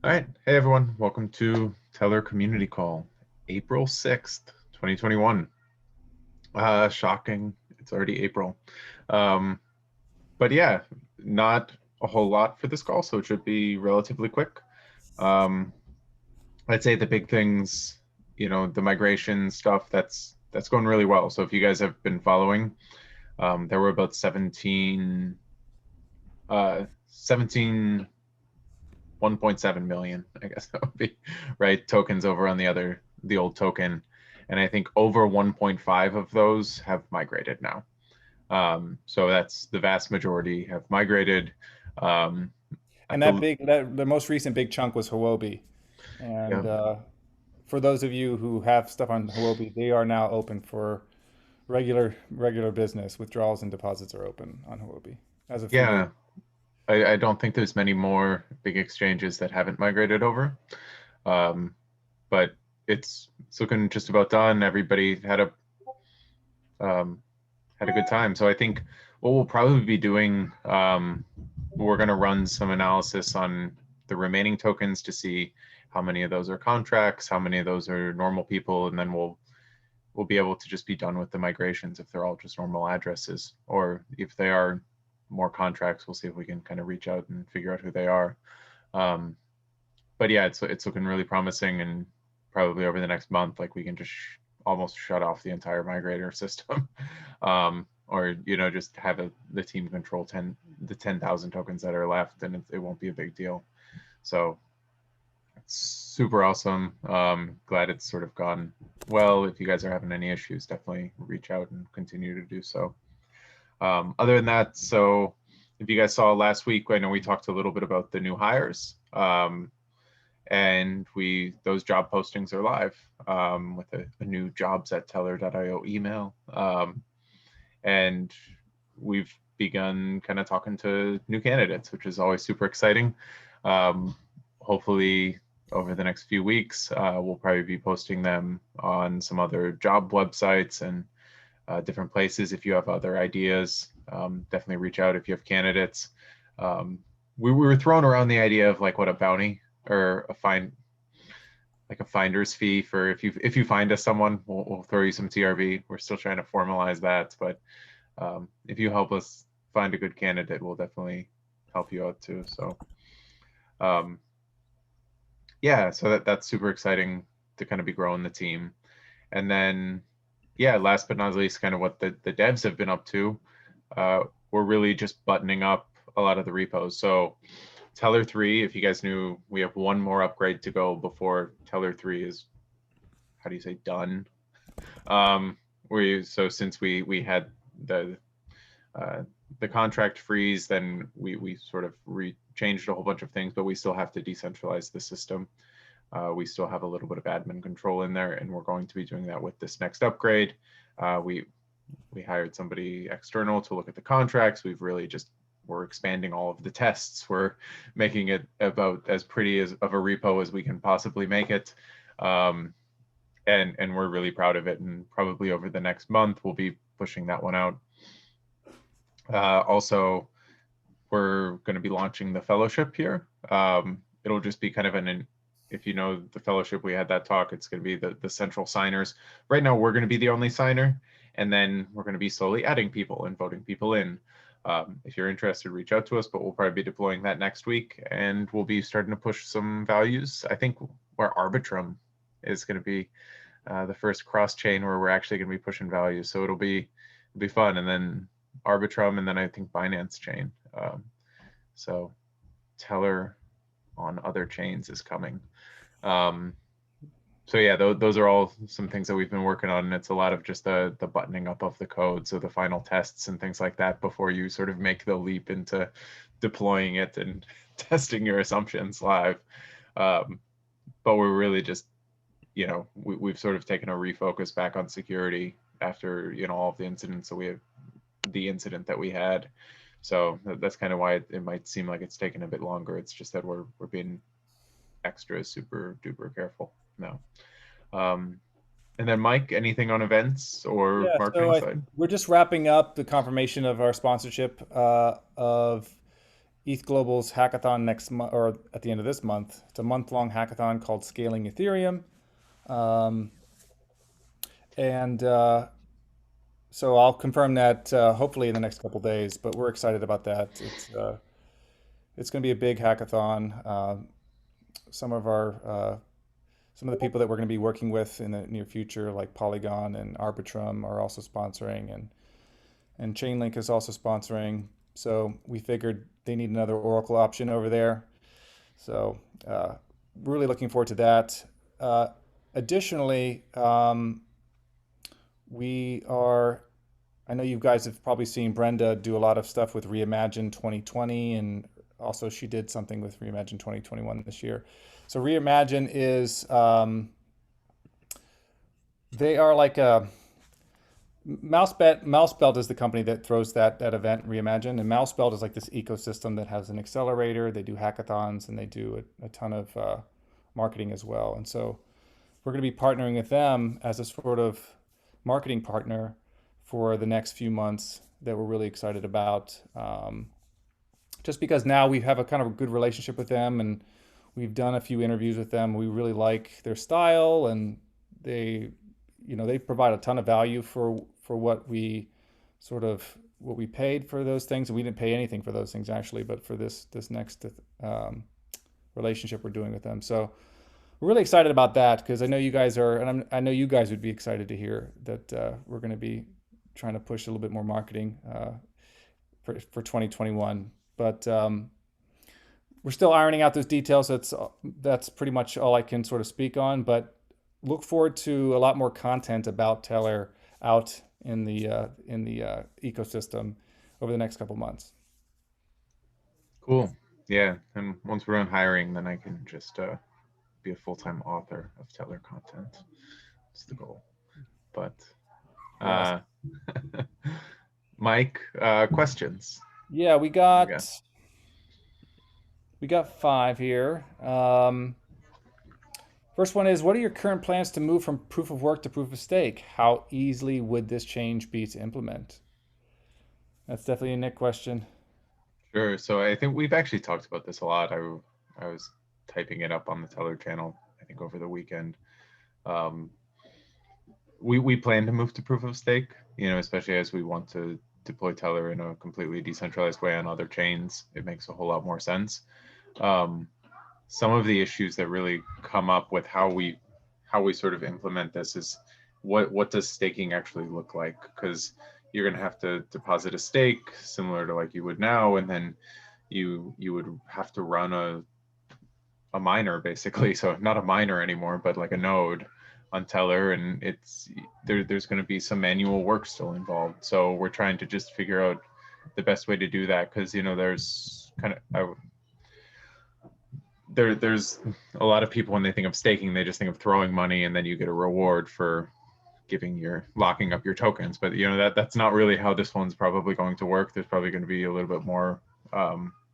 All right. Hey, everyone. Welcome to Tellor Community Call, April 6th, 2021. Shocking. It's already April. Um, but yeah, not a whole lot for this call, so it should be relatively quick. Um, I'd say the big things, the migration stuff, that's going really well. So if you guys have been following, there were about 17 1.7 million, I guess that would be right, tokens over on the old token. And I think over 1.5 of those have migrated now. So that's the vast majority have migrated. Um, I And believe, the most recent big chunk was Huobi. yeah, And for those of you who have stuff on Huobi, they are now open for regular business. Withdrawals and deposits are open on Huobi as of a few days. yeah. I don't think there's many more big exchanges that haven't migrated over. Um, but it's looking just about done. Everybody um, had a good time. So I think what we'll probably be doing, we're going to run some analysis on the remaining tokens to see how many of those are contracts, how many of those are normal people, and then we'll be able to just be done with the migrations if they're all just normal addresses, or if they are more contracts, we'll see if we can kind of reach out and figure out who they are. Um, but yeah, it's looking really promising, and probably over the next month, like we can just almost shut off the entire migrator system, or just have the team control 10,000 tokens that are left, and it won't be a big deal. So it's super awesome. Glad it's sort of gone well. If you guys are having any issues, definitely reach out and continue to do so. Other than that, so if you guys saw last week, I know we talked a little bit about the new hires. And those job postings are live, with a new jobs at tellor.io email. And we've begun kind of talking to new candidates, which is always super exciting. Hopefully over the next few weeks, we'll probably be posting them on some other job websites and different places. If you have other ideas, definitely reach out if you have candidates. We were throwing around the idea of like what a bounty or like a finder's fee for if you find us someone, we'll throw you some TRV. We're still trying to formalize that, but if you help us find a good candidate, we'll definitely help you out too. So um, yeah, so that's super exciting to kind of be growing the team. And then yeah, last but not least, kind of what the devs have been up to. We're really just buttoning up a lot of the repos. So Tellor 3, if you guys knew, we have one more upgrade to go before Tellor 3 is, how do you say, done. So since we had uh, the contract freeze, then we sort of changed a whole bunch of things, but we still have to decentralize the system. We still have a little bit of admin control in there, and we're going to be doing that with this next upgrade. We hired somebody external to look at the contracts. We're expanding all of the tests. We're making it about as pretty as of a repo as we can possibly make it. And we're really proud of it. And probably over the next month, we'll be pushing that one out. Also, we're going to be launching the fellowship here. It'll just be kind of if you know the fellowship, we had that talk, it's going to be the central signers. Right now, we're going to be the only signer, and then we're going to be slowly adding people and voting people in. If you're interested, reach out to us, but we'll probably be deploying that next week, and we'll be starting to push some values. I think where Arbitrum is going to be the first cross chain where we're actually going to be pushing values. So it'll be fun. And then Arbitrum, and then I think Binance chain. So Tellor on other chains is coming. Um, so yeah, those are all some things that we've been working on, and it's a lot of just the buttoning up of the code, so the final tests and things like that before you sort of make the leap into deploying it and testing your assumptions live. But we're really just, we've sort of taken a refocus back on security after all of the incidents. So we have the incident that we had. So that's kind of why it might seem like it's taken a bit longer. It's just that we're being extra super duper careful now. Um, and then Mike, anything on events or Yeah, marketing side? we're just wrapping up the confirmation of our sponsorship of ETH Global's hackathon next month, or at the end of this month. It's a month-long hackathon called Scaling Ethereum. Um, and so I'll confirm that hopefully in the next couple days, but we're excited about that. It's going to be a big hackathon. Some of our some of the people that we're going to be working with in the near future, like Polygon and Arbitrum, are also sponsoring, and Chainlink is also sponsoring. So we figured they need another Oracle option over there. So really looking forward to that. Additionally, we are. I know you guys have probably seen Brenda do a lot of stuff with Reimagine 2020, and also she did something with Reimagine 2021 this year. So Reimagine is they are like a Mousebelt is the company that throws that event, Reimagine, and Mousebelt is like this ecosystem that has an accelerator. They do hackathons and they do a ton of marketing as well. And so we're going to be partnering with them as a sort of marketing partner for the next few months that we're really excited about. Just because now we have a kind of a good relationship with them, and we've done a few interviews with them. We really like their style, and they, they provide a ton of value for what we sort of what we paid for those things, and we didn't pay anything for those things actually, but for this next relationship we're doing with them. So we're really excited about that because I know you guys are, and I know you guys would be excited to hear that we're going to be trying to push a little bit more marketing for 2021. But we're still ironing out those details. That's pretty much all I can sort of speak on. But look forward to a lot more content about Tellor out in the ecosystem over the next couple months. Cool. Yeah, and once we're on hiring, then I can just be a full-time author of Tellor content. That's the goal. But Yes. Mike, questions? Yeah, we You got got? we got five here. First one is, what are your current plans to move from proof of work to proof of stake? How easily would this change be to implement? That's definitely a Nick question. Sure. So I think we've actually talked about this a lot. I was typing it up on the Tellor channel, I think over the weekend. Um, we plan to move to proof of stake, especially as we want to deploy Tellor in a completely decentralized way on other chains. It makes a whole lot more sense. Some of the issues that really come up with how we sort of implement this is what does staking actually look like? Because you're going to have to deposit a stake similar to like you would now, and then you would have to run a miner basically. So not a miner anymore, but like a node on Tellor, and there's going to be some manual work still involved. So we're trying to just figure out the best way to do that, because there's kind of there's a lot of people when they think of staking, they just think of throwing money and then you get a reward for locking up your tokens. But that's not really how this one's probably going to work. There's probably going to be a little bit more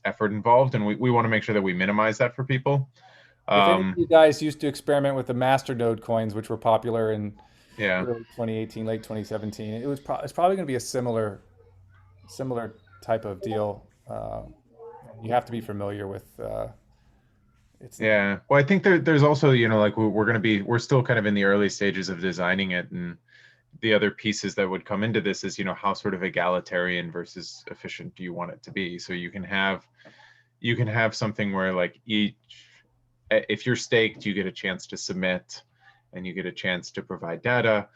effort involved, and we want to make sure that we minimize that for people. If any of you guys used to experiment with the Masternode coins, which were popular in Yeah. early 2018, late 2017, it's probably going to be a similar type of deal. You have to be familiar with it's. Yeah. Well, I think there's also, like we're still kind of in the early stages of designing it, and the other pieces that would come into this is, how sort of egalitarian versus efficient do you want it to be? So you can have something where like if you're staked, you get a chance to submit and you get a chance to provide data,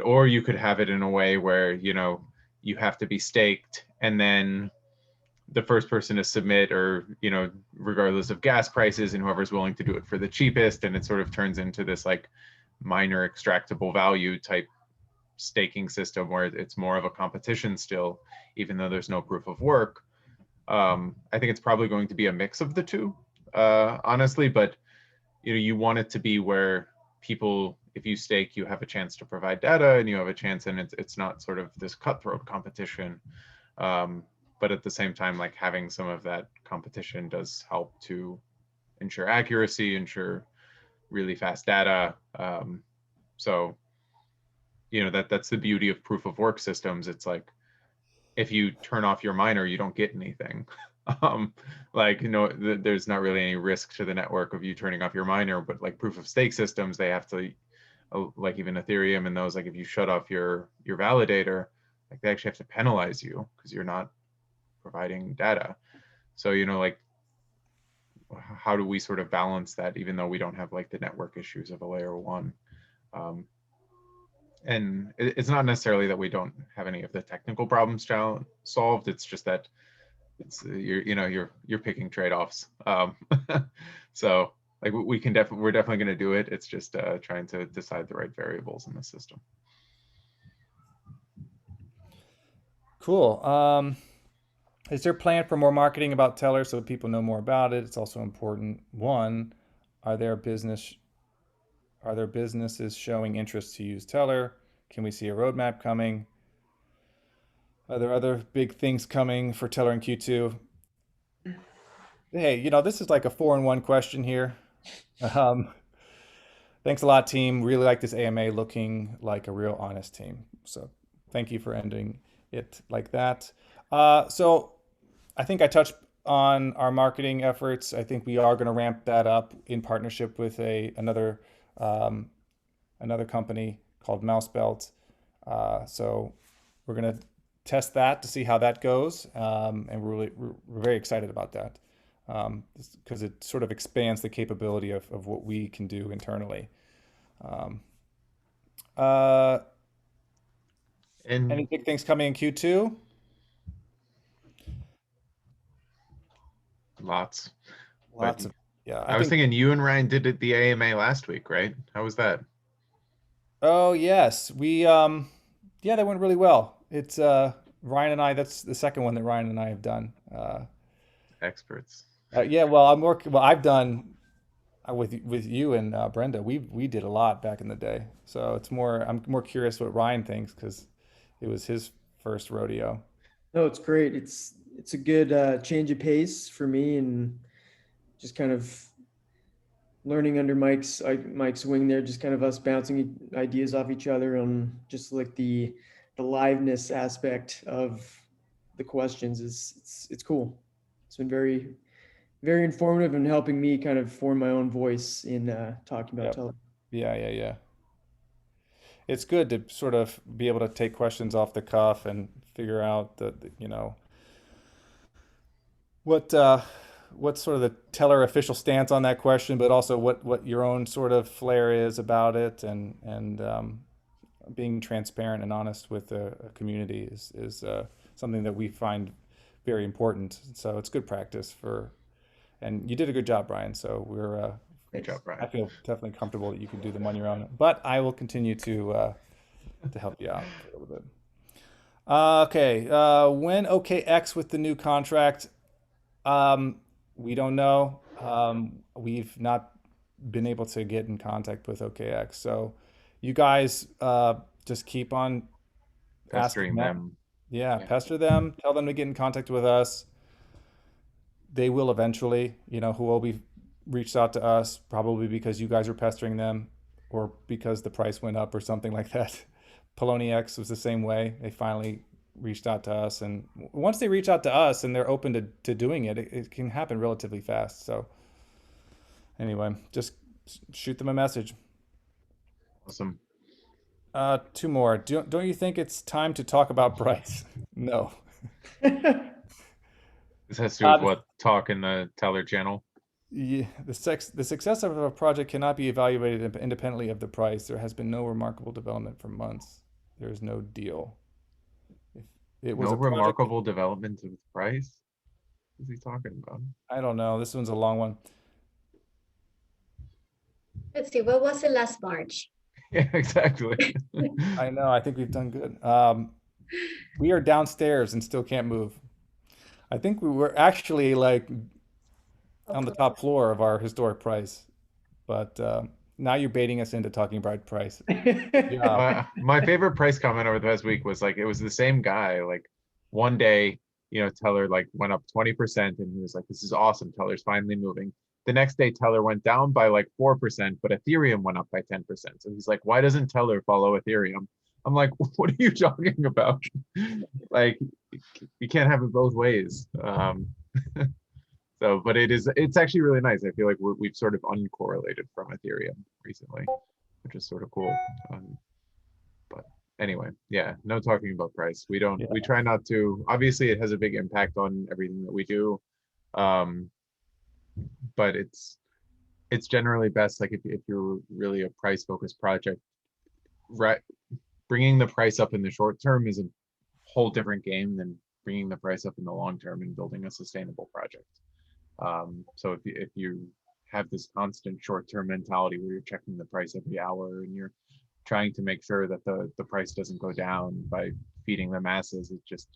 or you could have it in a way where, you have to be staked, and then the first person to submit, or regardless of gas prices, and whoever's willing to do it for the cheapest, and it sort of turns into this like minor extractable value type staking system where it's more of a competition still, even though there's no proof of work. I think it's probably going to be a mix of the two, honestly, but you want it to be where people, if you stake, you have a chance to provide data, and you have a chance, and it's not sort of this cutthroat competition. But at the same time, like having some of that competition does help to ensure accuracy, ensure really fast data. So, that's the beauty of proof of work systems. It's like, if you turn off your miner, you don't get anything. Um, like, there's not really any risk to the network of you turning off your miner, but like proof of stake systems, they have to, like even Ethereum and those, like if you shut off your validator, like they actually have to penalize you because you're not providing data. So, like how do we sort of balance that, even though we don't have like the network issues of a layer one? Um, and it's not necessarily that we don't have any of the technical problems solved. It's just that it's you're picking trade-offs. So like we're definitely going to do it. It's just trying to decide the right variables in the system. Cool. Is there a plan for more marketing about Tellor so that people know more about it? It's also important. One, are there business are there businesses showing interest to use Tellor? Can we see a roadmap coming? Are there other big things coming for Tellor in Q2? Hey, this is like a four-in-one question here. Um, Thanks a lot, team. Really like this AMA looking like a real honest team. So thank you for ending it like that. So I think I touched on our marketing efforts. I think we are going to ramp that up in partnership with um, another company called Mousebelt. So we're going to test that to see how that goes, and we're very excited about that because it sort of expands the capability of what we can do internally. Um, uh, any And big things coming in Q2? lots. But Lots of, yeah. I I was think. thinking you and Ryan did it the AMA last week, right? How was that? Oh yes, yeah, that went really well. It's Ryan and I. That's the second one that Ryan and I have done. Experts. Yeah, well, I've done with you and Brenda. We did a lot back in the day. So I'm more curious what Ryan thinks because it was his first rodeo. No, it's great. It's a good change of pace for me, and just kind of learning under Mike's wing there. Just kind of us bouncing ideas off each other on just like the liveness aspect of the questions is it's cool. It's been very informative and helping me kind of form my own voice in talking about Yep. tele. Yeah. It's good to sort of be able to take questions off the cuff and figure out what what's sort of the Teller official stance on that question, but also what your own sort of flair is about it, and being transparent and honest with a community is something that we find very important. So it's good practice and you did a good job, Brian. So Great job, Thanks. I Brian. feel definitely comfortable that you can do them on your own, but I will continue to help you out a little bit. Okay, when OKX with the new contract? Um, we don't know. We've not been able to get in contact with OKX. So you guys just keep on asking Pestering them. them. Yeah, Yeah. pester them. Tell them to get in contact with us. They will eventually. Huobi reached out to us probably because you guys were pestering them, or because the price went up or something like that. Poloniex was the same way. They finally reached out to us, and once they reach out to us and they're open to doing it can happen relatively fast. So anyway, just shoot them a message. Awesome. Two more. Don't you think it's time to talk about price? No. This has to do with Uh, what talk in the Teller channel. yeah, the success of a project cannot be evaluated independently of the price. There has been no remarkable development for months. There is no deal. If it was No a project, remarkable development of price. What is he talking about? I don't know. This one's a long one. Let's see, what was it last March? Yeah, exactly. I know. I think we've done good. We are downstairs and still can't move. I think we were actually like on the Okay. top floor of our historic price, but now you're baiting us into talking about price. Good job. My favorite price comment over the past week was like it was the same guy. Like one day, Teller like went up 20% and he was like, "This is awesome. Teller's finally moving." The next day, Teller went down by like 4%, but Ethereum went up by 10%. So he's like, "Why doesn't Teller follow Ethereum?" I'm like, what are you talking about? Like, you can't have it both ways. So, but it's actually really nice. I feel like we've sort of uncorrelated from Ethereum recently, which is sort of cool. But anyway, yeah, no talking about price. We don't, Yeah. we try not to, obviously it has a big impact on everything that we do. But it's generally best, like if you're really a price focused project, right? Bringing the price up in the short term is a whole different game than bringing the price up in the long term and building a sustainable project. So if you have this constant short-term mentality where you're checking the price every hour and you're trying to make sure that the price doesn't go down by feeding the masses, it just,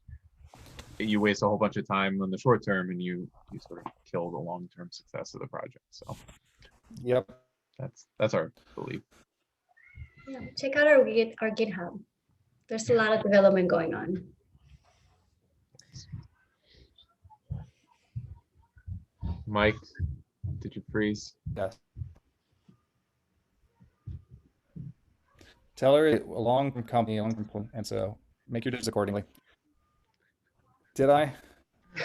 you waste a whole bunch of time on the short term and you sort of kill the long-term success of the project. So Yep. that's our belief. Yeah, check out our GitHub. There's a lot of development going on. Mike, did you freeze? Yes. Tellor is a long-term company, and so make your decisions accordingly. Did I?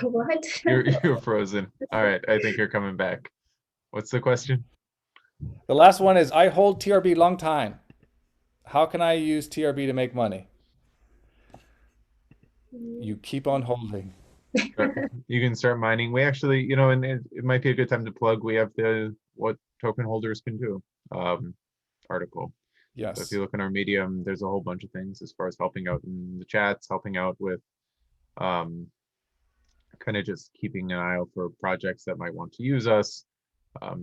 What? You're frozen. All right, I think you're coming back. What's the question? The last one is, I hold TRB long time. How can I use TRB to make money? You keep on holding. Sure. You can start mining. We actually, and it might be a good time to plug. We have the what token holders can do article. So if Yes. you look in our Medium, there's a whole bunch of things as far as helping out in the chats, helping out with kind of just keeping an eye out for projects that might want to use us,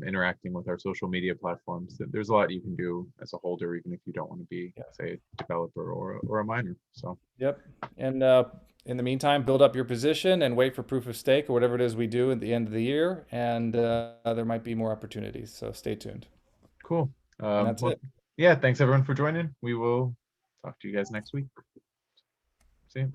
interacting with our social media platforms. There's a lot you can do as a holder, even if you don't want to be, say, a developer or a miner. So Yep. And in the meantime, build up your position and wait for proof of stake or whatever it is we do at the end of the year. And there might be more opportunities. So stay tuned. cool. And that's it. Yeah, thanks everyone for joining. We will talk to you guys next week. See you.